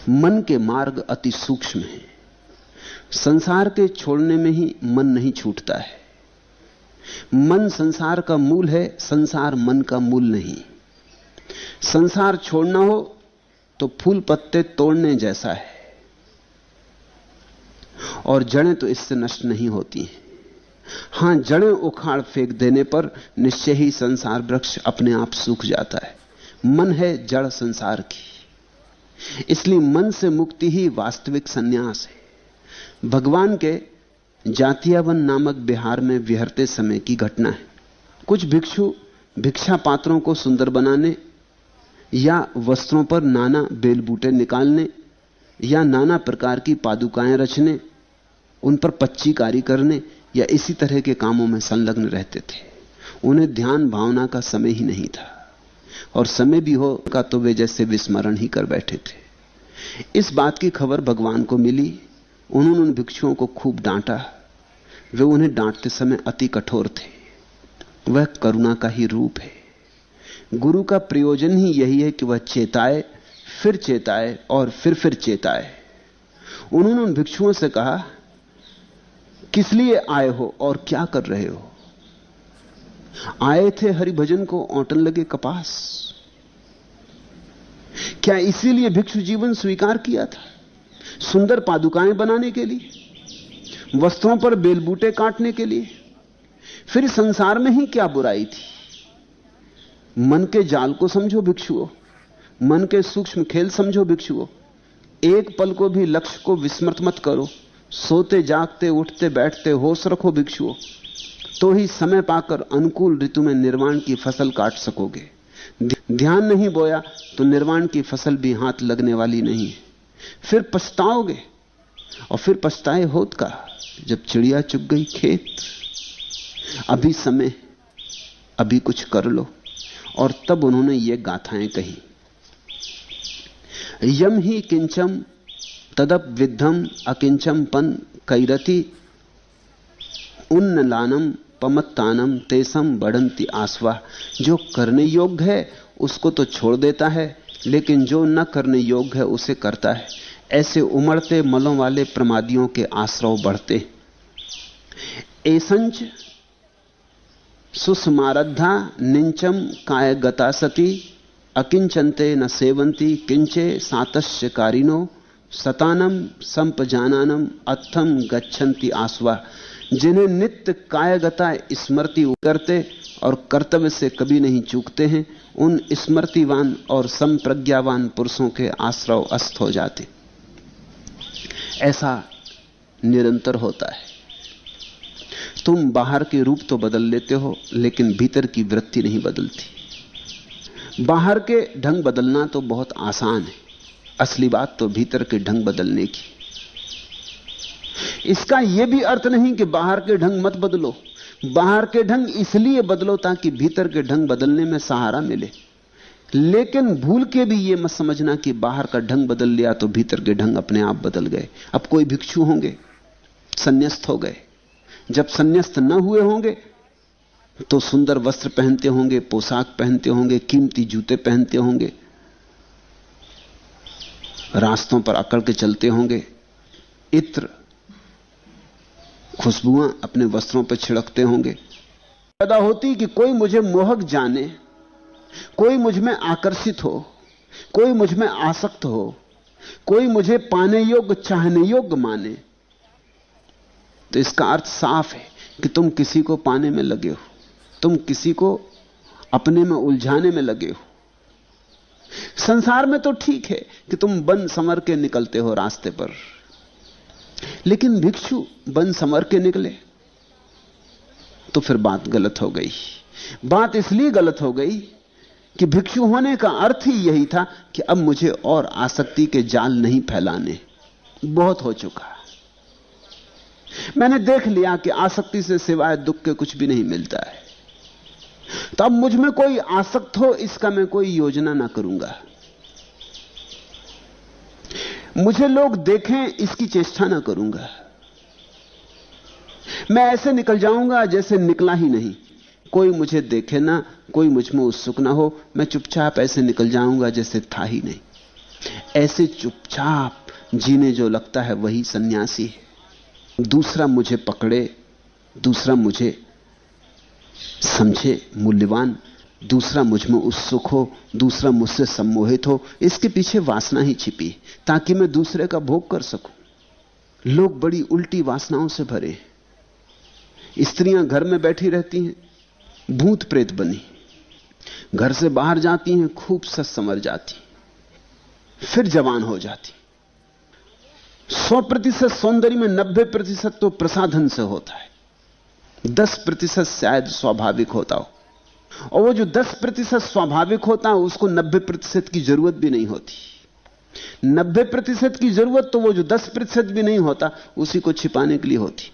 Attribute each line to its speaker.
Speaker 1: मन के मार्ग अति सूक्ष्म हैं। संसार के छोड़ने में ही मन नहीं छूटता है। मन संसार का मूल है, संसार मन का मूल नहीं। संसार छोड़ना हो तो फूल पत्ते तोड़ने जैसा है, और जड़ें तो इससे नष्ट नहीं होती हैं। हां, जड़ें उखाड़ फेंक देने पर निश्चय ही संसार वृक्ष अपने आप सूख जाता है। मन है जड़ संसार की, इसलिए मन से मुक्ति ही वास्तविक संन्यास है। भगवान के जातियावन नामक बिहार में विहरते समय की घटना है। कुछ भिक्षु भिक्षा पात्रों को सुंदर बनाने या वस्त्रों पर नाना बेल बूटे निकालने या नाना प्रकार की पादुकाएं रचने, उन पर पच्चीकारी करने या इसी तरह के कामों में संलग्न रहते थे। उन्हें ध्यान भावना का समय ही नहीं था, और समय भी हो का तो वे जैसे विस्मरण ही कर बैठे थे। इस बात की खबर भगवान को मिली। उन्होंने उन भिक्षुओं को खूब डांटा। वे उन्हें डांटते समय अति कठोर थे। वह करुणा का ही रूप है। गुरु का प्रयोजन ही यही है कि वह चेताए, फिर चेताए और फिर चेताए। उन्होंने उन भिक्षुओं से कहा, किस लिए आए हो और क्या कर रहे हो? आए थे हरि भजन को, औंटन लगे कपास। क्या इसीलिए भिक्षु जीवन स्वीकार किया था? सुंदर पादुकाएं बनाने के लिए, वस्त्रों पर बेलबूटे काटने के लिए? फिर संसार में ही क्या बुराई थी? मन के जाल को समझो भिक्षुओं, मन के सूक्ष्म खेल समझो भिक्षुओं। एक पल को भी लक्ष्य को विस्मृत मत करो। सोते जागते उठते बैठते होश रखो भिक्षुओं, तो ही समय पाकर अनुकूल ऋतु में निर्वाण की फसल काट सकोगे। ध्यान नहीं बोया तो निर्वाण की फसल भी हाथ लगने वाली नहीं है। फिर पछताओगे, और फिर पछताए होत का जब चिड़िया चुग गई खेत। अभी समय, अभी कुछ कर लो। और तब उन्होंने ये गाथाएं कही। यम ही किंचम तदप विद्धम अकिंचम पन कैरति उन्नलानम पमत्तानम तेसम बढ़ंती आसवा। जो करने योग्य है उसको तो छोड़ देता है, लेकिन जो न करने योग्य है उसे करता है। ऐसे उमड़ते मलों वाले प्रमादियों के आश्रव बढ़ते। एसंच सुस्मारद्धा निंचम काय गता सती अकिंचन्ते न सेवंती किंचे सातस्य कारिनो सतानम संपजानानम अत्थम गच्छन्ति आसवा। जिन्हें नित्य कायगता स्मृति करते और कर्तव्य से कभी नहीं चूकते हैं, उन स्मृतिवान और संप्रज्ञावान पुरुषों के आश्रव अस्त हो जाते। ऐसा निरंतर होता है। तुम बाहर के रूप तो बदल लेते हो, लेकिन भीतर की वृत्ति नहीं बदलती। बाहर के ढंग बदलना तो बहुत आसान है, असली बात तो भीतर के ढंग बदलने की। इसका यह भी अर्थ नहीं कि बाहर के ढंग मत बदलो। बाहर के ढंग इसलिए बदलो ताकि भीतर के ढंग बदलने में सहारा मिले। लेकिन भूल के भी यह मत समझना कि बाहर का ढंग बदल लिया तो भीतर के ढंग अपने आप बदल गए। अब कोई भिक्षु होंगे, संन्यास्त हो गए। जब संन्यास्त न हुए होंगे तो सुंदर वस्त्र पहनते होंगे, पोशाक पहनते होंगे, कीमती जूते पहनते होंगे, रास्तों पर अकड़ के चलते होंगे, इत्र खुशबुआं अपने वस्त्रों पर छिड़कते होंगे। पैदा होती कि कोई मुझे मोहक जाने, कोई मुझ में आकर्षित हो, कोई मुझ में आसक्त हो, कोई मुझे पाने योग्य चाहने योग्य माने। तो इसका अर्थ साफ है कि तुम किसी को पाने में लगे हो, तुम किसी को अपने में उलझाने में लगे हो। संसार में तो ठीक है कि तुम बन संवर के निकलते हो रास्ते पर, लेकिन भिक्षु बन संवर के निकले तो फिर बात गलत हो गई। बात इसलिए गलत हो गई कि भिक्षु होने का अर्थ ही यही था कि अब मुझे और आसक्ति के जाल नहीं फैलाने, बहुत हो चुका। मैंने देख लिया कि आसक्ति से सिवाय दुख के कुछ भी नहीं मिलता है। तो अब मुझ में कोई आसक्त हो इसका मैं कोई योजना ना करूंगा। मुझे लोग देखें इसकी चेष्टा ना करूंगा। मैं ऐसे निकल जाऊंगा जैसे निकला ही नहीं। कोई मुझे देखे ना, कोई मुझ में उत्सुक ना हो, मैं चुपचाप ऐसे निकल जाऊंगा जैसे था ही नहीं। ऐसे चुपचाप जीने जो लगता है वही सन्यासी है। दूसरा मुझे पकड़े, दूसरा मुझे समझे मूल्यवान, दूसरा मुझ में उत्सुक हो, दूसरा मुझसे सम्मोहित हो, इसके पीछे वासना ही छिपी ताकि मैं दूसरे का भोग कर सकूं। लोग बड़ी उल्टी वासनाओं से भरे। स्त्रियां घर में बैठी रहती हैं, भूत प्रेत बनी, घर से बाहर जाती हैं, खूब सच समझ जाती, फिर जवान हो जाती। 100% सौंदर्य में 90% तो प्रसाधन से होता है, 10% शायद स्वाभाविक होता हो, और वो जो 10% स्वाभाविक होता है उसको 90% की जरूरत भी नहीं होती। 90% की जरूरत तो वो जो 10% भी नहीं होता उसी को छिपाने के लिए होती।